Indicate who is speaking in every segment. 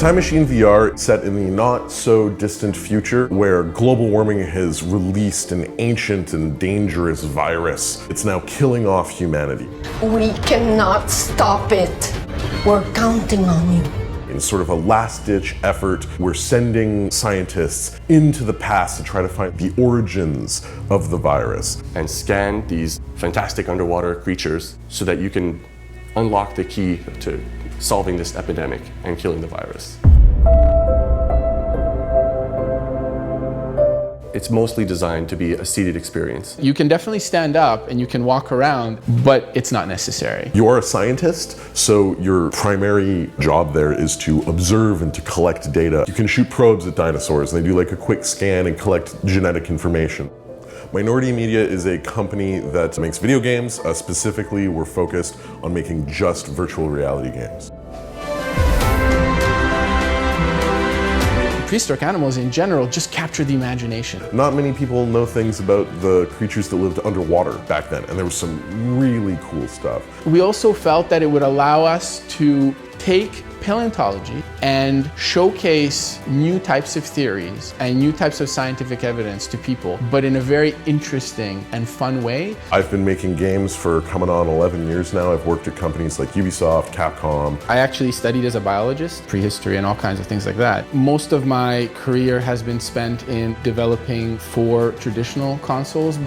Speaker 1: Time Machine VR set in the not so distant future where global warming has released an ancient and dangerous virus. It's now killing off humanity.
Speaker 2: We cannot stop it. We're counting on you.
Speaker 1: In sort of a last-ditch effort, we're sending scientists into the past to try to find the origins of the virus.
Speaker 3: And scan these fantastic underwater creatures so that you can unlock the key to solving this epidemic and killing the virus. It's mostly designed to be a seated experience.
Speaker 4: You can definitely stand up and you can walk around, but it's not necessary.
Speaker 1: You are a scientist, so your primary job there is to observe and to collect data. You can shoot probes at dinosaurs, and they do like a quick scan and collect genetic information. Minority Media is a company that makes video games. Specifically, we're focused on making just virtual reality games.
Speaker 4: Prehistoric animals in general just capture the imagination.
Speaker 1: Not many people know things about the creatures that lived underwater back then, and there was some really cool stuff.
Speaker 4: We also felt that it would allow us to take paleontology and showcase new types of theories and new types of scientific evidence to people, but in a very interesting and fun way.
Speaker 1: I've been making games for coming on 11 years now. I've worked at companies like Ubisoft, Capcom.
Speaker 4: I actually studied as a biologist, prehistory and all kinds of things like that. Most of my career has been spent in developing for traditional consoles.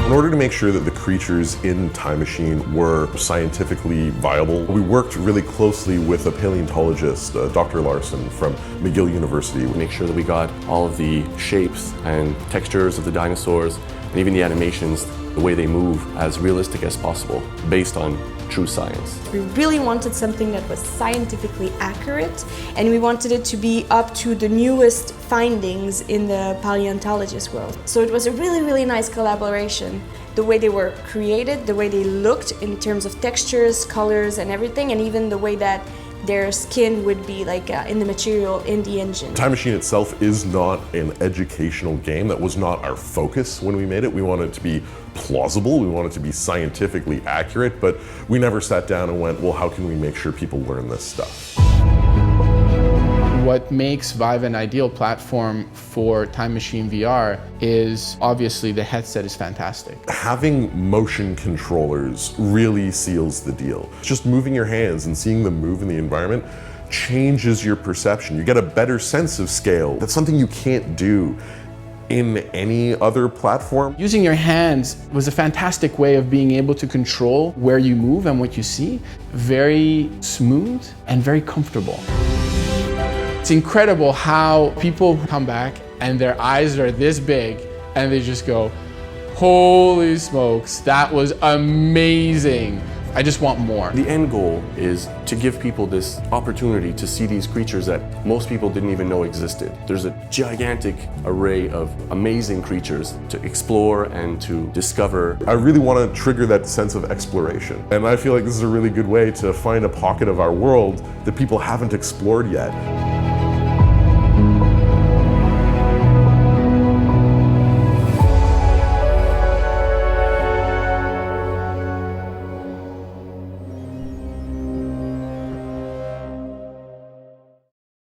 Speaker 1: In order to make sure that the creatures in Time Machine were scientifically viable, we worked really closely with a paleontologist, Dr. Larson from McGill University.
Speaker 3: We make sure that we got all of the shapes and textures of the dinosaurs, and even the animations, the way they move, as realistic as possible, based on true science.
Speaker 5: We really wanted something that was scientifically accurate, and we wanted it to be up to the newest findings in the paleontologist world. So it was a really, really nice collaboration. The way they were created, the way they looked in terms of textures, colors, and everything, and even the way that their skin would be like in the material in the engine.
Speaker 1: Time Machine itself is not an educational game. That was not our focus when we made it. We wanted it to be plausible, we wanted it to be scientifically accurate, but we never sat down and went, well, how can we make sure people learn this stuff?
Speaker 4: What makes VIVE an ideal platform for Time Machine VR is obviously the headset is fantastic.
Speaker 1: Having motion controllers really seals the deal. Just moving your hands and seeing them move in the environment changes your perception. You get a better sense of scale. That's something you can't do in any other platform. Using
Speaker 4: your hands was a fantastic way of being able to control where you move and what you see. Very smooth and very comfortable. It's incredible how people come back and their eyes are this big and they just go, holy smokes, that was amazing. I just want more.
Speaker 3: The end goal is to give people this opportunity to see these creatures that most people didn't even know existed. There's a gigantic array of amazing creatures to explore and to discover.
Speaker 1: I really want to trigger that sense of exploration. And I feel like this is a really good way to find a pocket of our world that people haven't explored yet.